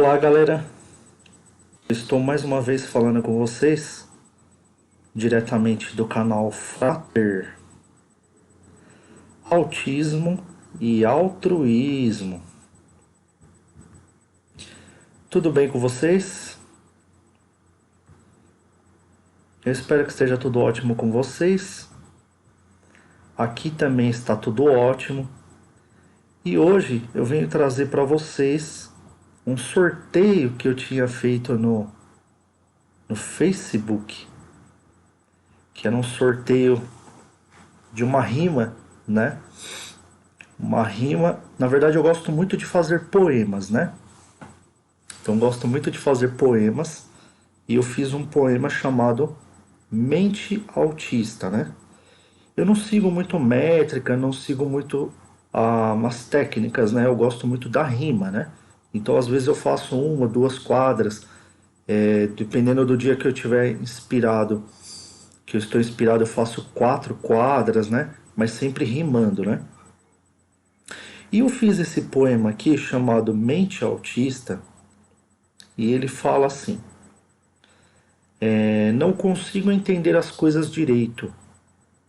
Olá, galera. Estou mais uma vez falando com vocês diretamente do canal Frater Autismo e Altruísmo. Tudo bem com vocês? Eu espero que esteja tudo ótimo com vocês. Aqui também está tudo ótimo. E hoje eu venho trazer para vocês um sorteio que eu tinha feito no Facebook, que era um sorteio de uma rima, né? Uma rima. Na verdade, eu gosto muito de fazer poemas, né? Então, gosto muito de fazer poemas. E eu fiz um poema chamado Mente Autista, né? Eu não sigo muito métrica, não sigo muito umas técnicas, né? Eu gosto muito da rima, né? Então, às vezes eu faço uma, duas quadras, dependendo do dia que eu estiver inspirado, que eu estou inspirado, eu faço quatro quadras, né? Mas sempre rimando, né? E eu fiz esse poema aqui chamado Mente Autista, e ele fala assim: não consigo entender as coisas direito,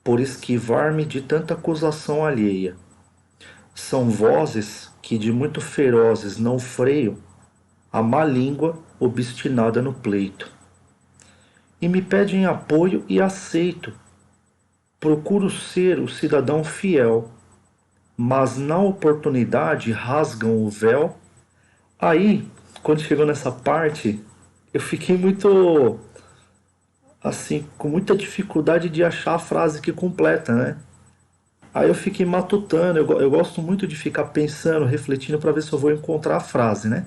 por esquivar-me de tanta acusação alheia. São vozes que de muito ferozes não freio a má língua obstinada no pleito. E me pedem apoio e aceito. Procuro ser o cidadão fiel, mas na oportunidade rasgam o véu. Aí, quando chegou nessa parte, eu fiquei muito, assim, com muita dificuldade de achar a frase que completa, né? Aí eu fiquei matutando, eu gosto muito de ficar pensando, refletindo para ver se eu vou encontrar a frase, né?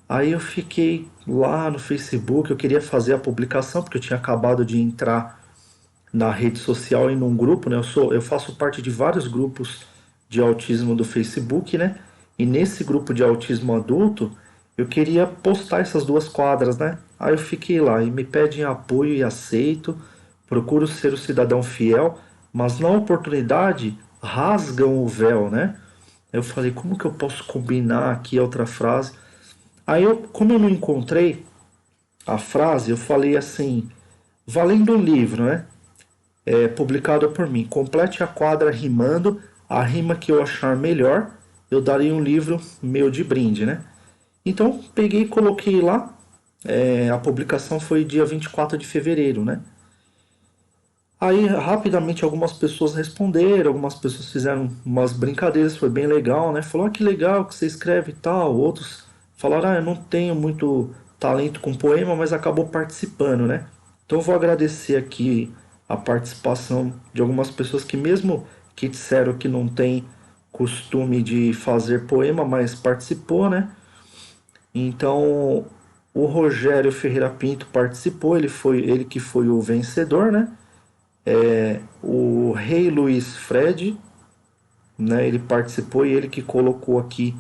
Aí eu fiquei lá no Facebook, eu queria fazer a publicação, porque eu tinha acabado de entrar na rede social e num grupo, né? Eu faço parte de vários grupos de autismo do Facebook, né? E nesse grupo de autismo adulto, eu queria postar essas duas quadras, né? Aí eu fiquei lá e me pedem apoio e aceito, procuro ser o cidadão fiel, mas na oportunidade rasgam o véu, né? Eu falei, como que eu posso combinar aqui a outra frase? Aí eu, como eu não encontrei a frase, eu falei assim, valendo um livro, né? Publicado por mim. Complete a quadra rimando, a rima que eu achar melhor, eu darei um livro meu de brinde, né? Então peguei e coloquei lá. A publicação foi dia 24 de fevereiro, né? Aí rapidamente algumas pessoas responderam, algumas pessoas fizeram umas brincadeiras, foi bem legal, né? Falou, que legal que você escreve e tal. Outros falaram, eu não tenho muito talento com poema, mas acabou participando, né? Então eu vou agradecer aqui a participação de algumas pessoas que mesmo que disseram que não tem costume de fazer poema, mas participou, né? Então o Rogério Ferreira Pinto participou, ele que foi o vencedor, né? O Rei Luiz Fred, né, ele participou e ele que colocou aqui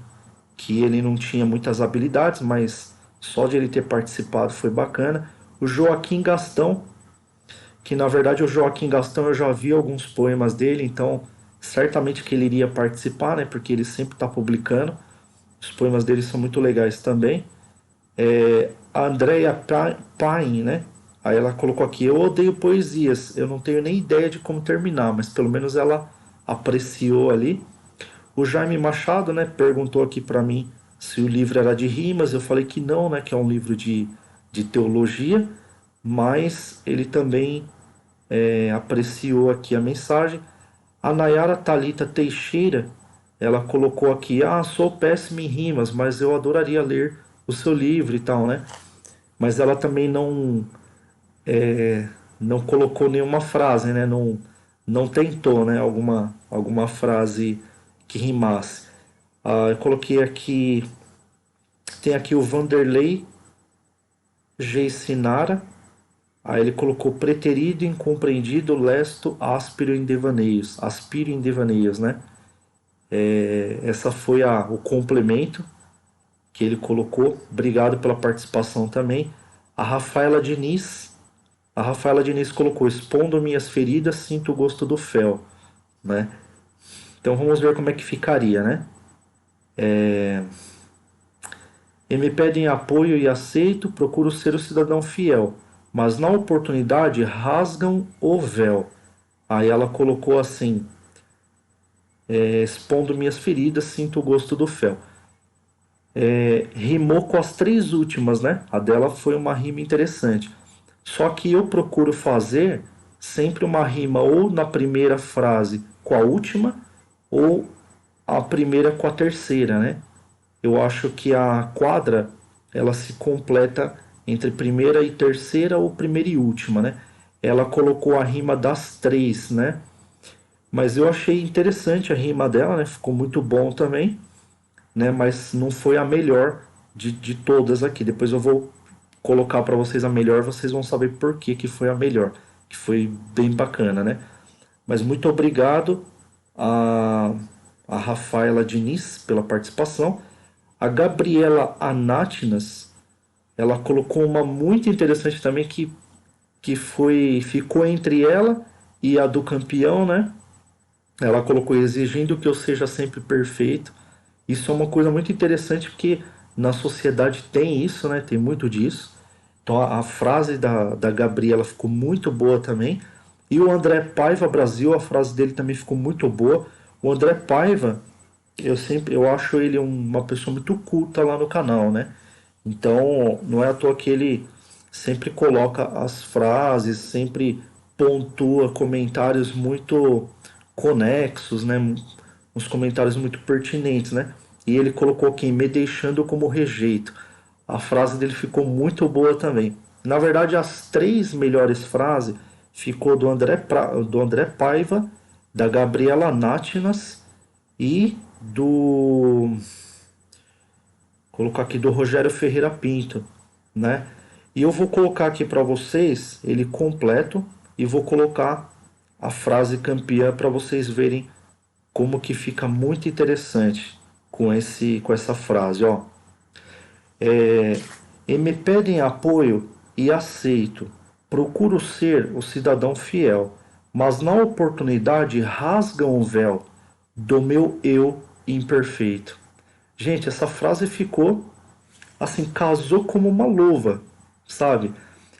que ele não tinha muitas habilidades, mas só de ele ter participado foi bacana. O Joaquim Gastão, que na verdade o Joaquim Gastão eu já vi alguns poemas dele, então certamente que ele iria participar, né, porque ele sempre está publicando. Os poemas dele são muito legais também. A Andrea Pain, né? Aí ela colocou aqui: eu odeio poesias, eu não tenho nem ideia de como terminar, mas pelo menos ela apreciou ali. O Jaime Machado, né, perguntou aqui para mim se o livro era de rimas. Eu falei que não, né, que é um livro de teologia, mas ele também apreciou aqui a mensagem. A Nayara Talita Teixeira, ela colocou aqui: sou péssima em rimas, mas eu adoraria ler o seu livro e tal, né? Mas ela também não colocou nenhuma frase, né? Não tentou, né? Alguma frase que rimasse. Eu coloquei aqui, tem aqui o Vanderlei G. Sinara. Aí ele colocou preterido, incompreendido, lesto, áspero em devaneios. Aspiro em devaneios, né? Essa foi o complemento que ele colocou. Obrigado pela participação também. A Rafaela Diniz. A Rafaela Diniz colocou: expondo minhas feridas, sinto o gosto do fel, né? Então vamos ver como é que ficaria, né? E me pedem apoio e aceito, procuro ser o cidadão fiel, mas na oportunidade rasgam o véu. Aí ela colocou assim: expondo minhas feridas, sinto o gosto do fel. Rimou com as três últimas, né? A dela foi uma rima interessante. Só que eu procuro fazer sempre uma rima ou na primeira frase com a última, ou a primeira com a terceira, né? Eu acho que a quadra ela se completa entre primeira e terceira ou primeira e última, né? Ela colocou a rima das três, né? Mas eu achei interessante a rima dela, né? Ficou muito bom também, né? Mas não foi a melhor de todas aqui. Depois eu vou colocar para vocês a melhor, vocês vão saber por que, que foi a melhor, que foi bem bacana, né? Mas muito obrigado a Rafaela Diniz pela participação. A Gabriela Anátinas, ela colocou uma muito interessante também que ficou entre ela e a do campeão, né? Ela colocou exigindo que eu seja sempre perfeito. Isso é uma coisa muito interessante porque na sociedade tem isso, né? Tem muito disso. Então a frase da Gabriela ficou muito boa também. E o André Paiva Brasil, a frase dele também ficou muito boa. O André Paiva, eu acho ele uma pessoa muito culta lá no canal, né? Então não é à toa que ele sempre coloca as frases, sempre pontua comentários muito conexos, né? Uns comentários muito pertinentes, né? E ele colocou aqui, me deixando como rejeito. A frase dele ficou muito boa também. Na verdade, as três melhores frases ficou do André Paiva, da Gabriela Nátinas e do colocar aqui do Rogério Ferreira Pinto, né? E eu vou colocar aqui para vocês ele completo e vou colocar a frase campeã para vocês verem como que fica muito interessante com essa frase, ó. E me pedem apoio e aceito. Procuro ser o cidadão fiel, mas na oportunidade rasgam o véu do meu eu imperfeito. Gente, essa frase ficou assim, casou como uma luva, sabe?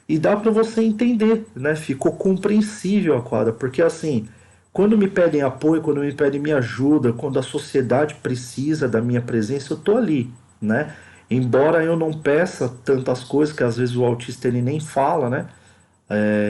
E dá para você entender, né? Ficou compreensível a quadra, porque assim, quando me pedem apoio, quando me pedem minha ajuda, quando a sociedade precisa da minha presença, eu tô ali, né? Embora eu não peça tantas coisas, que às vezes o autista ele nem fala, né?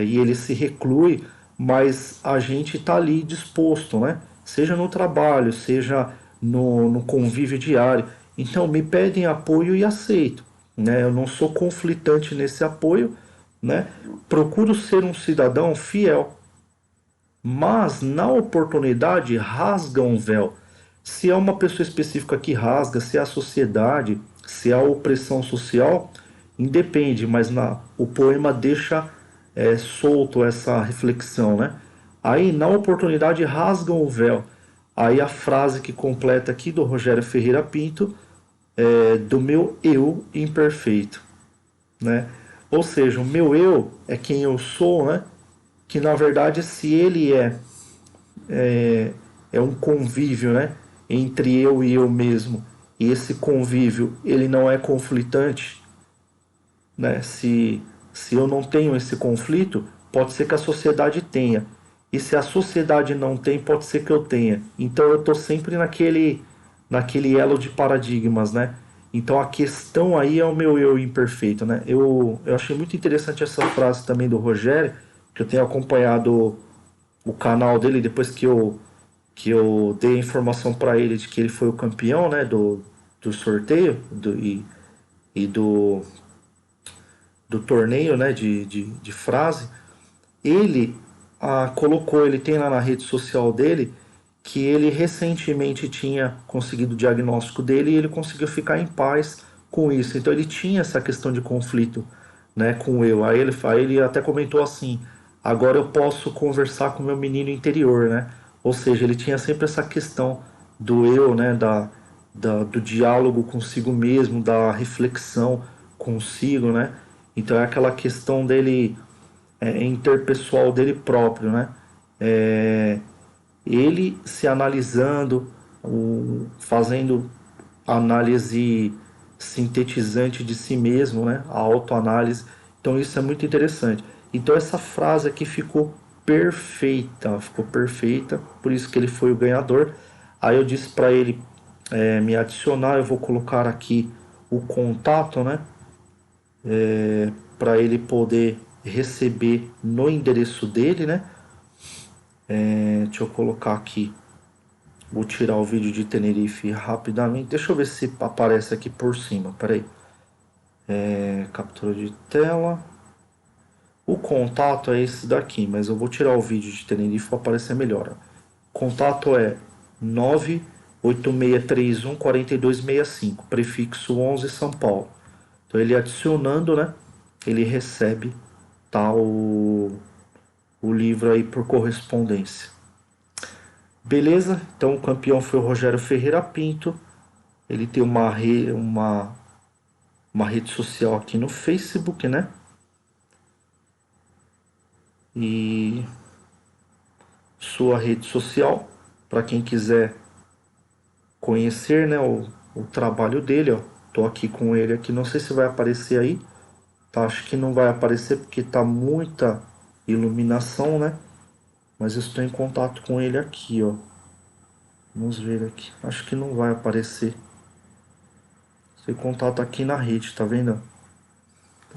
E ele se reclui, mas a gente está ali disposto, né? Seja no trabalho, seja no convívio diário. Então me pedem apoio e aceito, né? Eu não sou conflitante nesse apoio, né? Procuro ser um cidadão fiel, mas na oportunidade rasga um véu. Se é uma pessoa específica que rasga, se é a sociedade, se é a opressão social, independe, mas o poema deixa solto essa reflexão, né? Aí na oportunidade rasgam o véu. Aí a frase que completa aqui do Rogério Ferreira Pinto é do meu eu imperfeito, né? Ou seja, o meu eu é quem eu sou, né? Que na verdade se ele é um convívio, né, entre eu e eu mesmo, e esse convívio ele não é conflitante, né? Se eu não tenho esse conflito, pode ser que a sociedade tenha. E se a sociedade não tem, pode ser que eu tenha. Então eu estou sempre naquele elo de paradigmas, né? Então a questão aí é o meu eu imperfeito, né? Eu achei muito interessante essa frase também do Rogério, que eu tenho acompanhado o canal dele depois que eu dei a informação para ele de que ele foi o campeão, né, do sorteio e do torneio, né, de frase. Ele colocou, ele tem lá na rede social dele que ele recentemente tinha conseguido o diagnóstico dele e ele conseguiu ficar em paz com isso. Então ele tinha essa questão de conflito, né, com eu. Aí ele até comentou assim: agora eu posso conversar com o meu menino interior, né? Ou seja, ele tinha sempre essa questão do eu, né, do diálogo consigo mesmo, da reflexão consigo, né? Então é aquela questão dele interpessoal dele próprio, né? É, ele se analisando, fazendo análise sintetizante de si mesmo, né? A autoanálise. Então isso é muito interessante. Então essa frase aqui ficou perfeita, por isso que ele foi o ganhador. Aí eu disse para ele me adicionar, eu vou colocar aqui o contato, né? Para ele poder receber no endereço dele, né? Deixa eu colocar aqui. Vou tirar o vídeo de Tenerife rapidamente. Deixa eu ver se aparece aqui por cima. Peraí. Captura de tela. O contato é esse daqui, mas eu vou tirar o vídeo de Tenerife para aparecer melhor. O contato é 98631 4265, prefixo 11 São Paulo. Então ele adicionando, né? Ele recebe o livro aí por correspondência. Beleza? Então o campeão foi o Rogério Ferreira Pinto. Ele tem uma rede social aqui no Facebook, né? E sua rede social, para quem quiser conhecer, né, o trabalho dele, ó. Tô aqui com ele aqui, não sei se vai aparecer aí, tá? Acho que não vai aparecer porque tá muita iluminação, né? Mas eu estou em contato com ele aqui, ó. Vamos ver aqui. Acho que não vai aparecer. Estou em contato aqui na rede, tá vendo?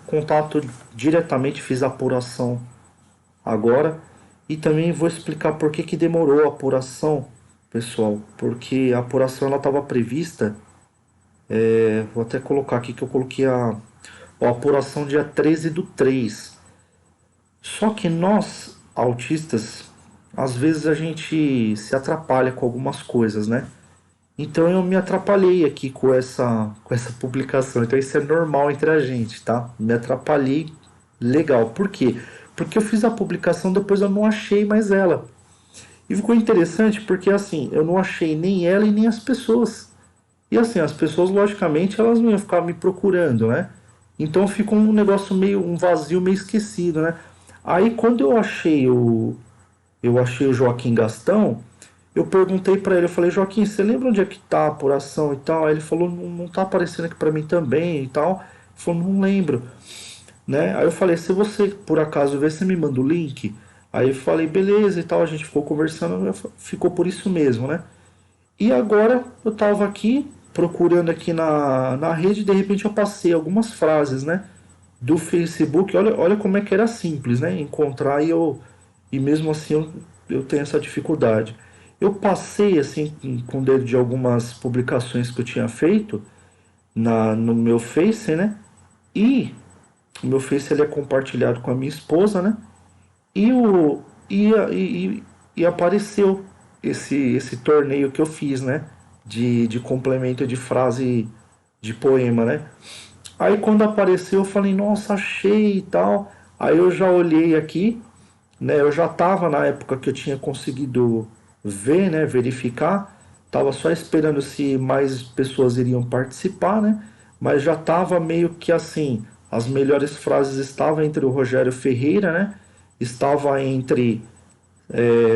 Contato diretamente, fiz a apuração agora. E também vou explicar por que demorou a apuração, pessoal. Porque a apuração ela estava prevista. Vou até colocar aqui que eu coloquei a apuração dia 13/3. Só que nós, autistas, às vezes a gente se atrapalha com algumas coisas, né? Então eu me atrapalhei aqui com essa publicação. Então isso é normal entre a gente, tá? Me atrapalhei legal. Por quê? Porque eu fiz a publicação, depois eu não achei mais ela. E ficou interessante porque assim, eu não achei nem ela e nem as pessoas. E assim, as pessoas, logicamente, elas não iam ficar me procurando, né? Então ficou um negócio meio, um vazio meio esquecido, né? Aí quando eu achei o Joaquim Gastão, eu perguntei para ele, eu falei, Joaquim, você lembra onde é que tá a apuração e tal? Aí ele falou, não tá aparecendo aqui para mim também e tal. Ele falou, não lembro, né? Aí eu falei, se você por acaso ver, você me manda o link. Aí eu falei, beleza e tal, a gente ficou conversando, ficou por isso mesmo, né? E agora eu tava aqui procurando aqui na rede, de repente eu passei algumas frases, né? Do Facebook, olha como é que era simples, né? Encontrar e mesmo assim eu tenho essa dificuldade. Eu passei assim com o dedo de algumas publicações que eu tinha feito no meu Face, né? E o meu Face ele é compartilhado com a minha esposa, né? E, o, e apareceu esse torneio que eu fiz, né? De complemento de frase de poema, né? Aí quando apareceu eu falei, nossa, achei e tal. Aí eu já olhei aqui, né? Eu já estava na época que eu tinha conseguido ver, né? Verificar. Tava só esperando se mais pessoas iriam participar, né? Mas já estava meio que assim, as melhores frases estavam entre o Rogério Ferreira, né? Estava entre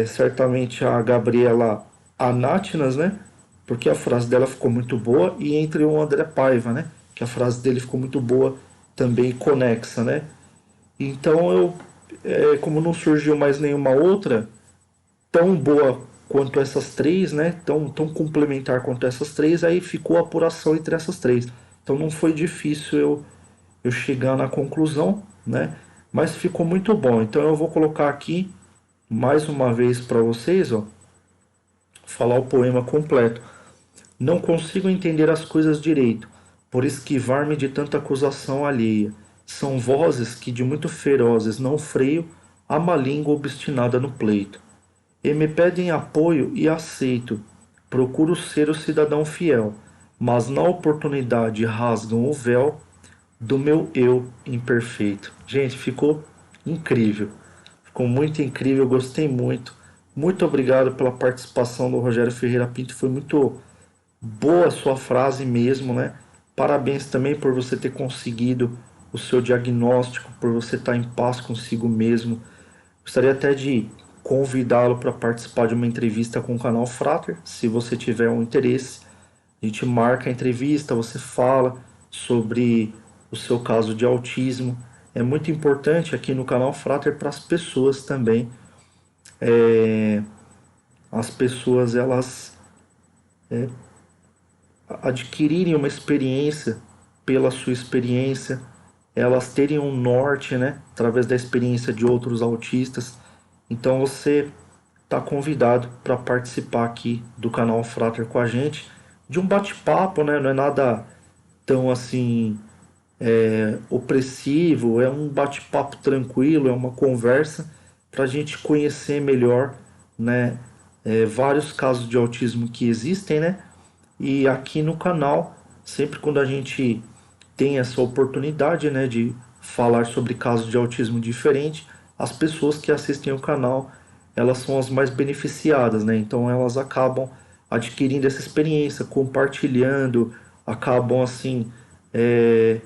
certamente a Gabriela Anátinas, né? Porque a frase dela ficou muito boa, e entre o André Paiva, né? Que a frase dele ficou muito boa, também conexa, né? Então como não surgiu mais nenhuma outra tão boa quanto essas três, né? Tão complementar quanto essas três, aí ficou a apuração entre essas três. Então não foi difícil eu chegar na conclusão, né? Mas ficou muito bom. Então eu vou colocar aqui mais uma vez para vocês, ó, falar o poema completo. Não consigo entender as coisas direito, por esquivar-me de tanta acusação alheia. São vozes que de muito ferozes não freio a má língua obstinada no pleito. E me pedem apoio e aceito. Procuro ser o cidadão fiel, mas na oportunidade rasgam o véu do meu eu imperfeito. Gente, ficou incrível. Ficou muito incrível, gostei muito. Muito obrigado pela participação do Rogério Ferreira Pinto. Foi muito boa a sua frase mesmo, né? Parabéns também por você ter conseguido o seu diagnóstico, por você estar em paz consigo mesmo. Gostaria até de convidá-lo para participar de uma entrevista com o canal Frater, se você tiver um interesse. A gente marca a entrevista, você fala, sobre o seu caso de autismo. É muito importante aqui no canal Frater para as pessoas também. As pessoas elas adquirirem uma experiência pela sua experiência, elas terem um norte, né, através da experiência de outros autistas. Então você está convidado para participar aqui do canal Frater com a gente, de um bate-papo, né? Não é nada tão assim opressivo, é um bate-papo tranquilo, é uma conversa para a gente conhecer melhor, né, vários casos de autismo que existem, né? E aqui no canal, sempre quando a gente tem essa oportunidade, né, de falar sobre casos de autismo diferente, as pessoas que assistem o canal, elas são as mais beneficiadas, né? Então elas acabam adquirindo essa experiência, compartilhando, acabam assim é,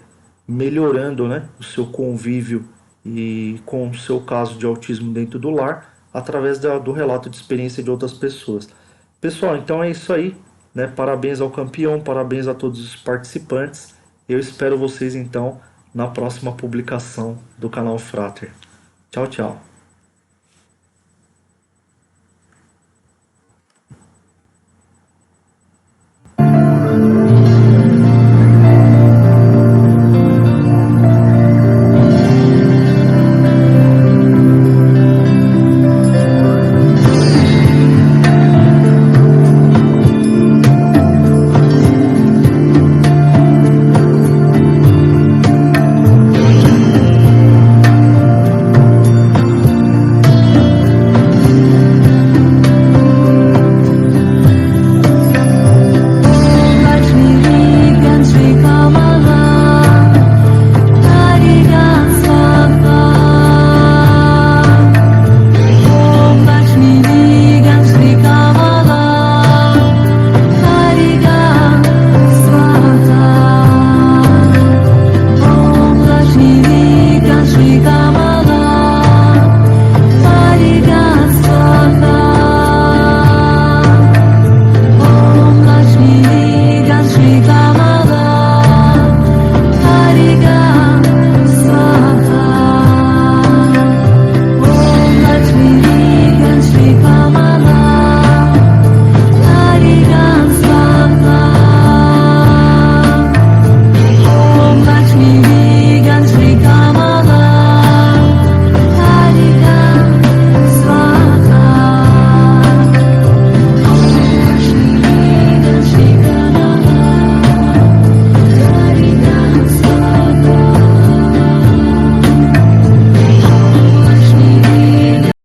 melhorando, né, o seu convívio e com o seu caso de autismo dentro do lar através do relato de experiência de outras pessoas. Pessoal, então é isso aí, né? Parabéns ao campeão, parabéns a todos os participantes. Eu espero vocês então na próxima publicação do canal Frater. Tchau, tchau.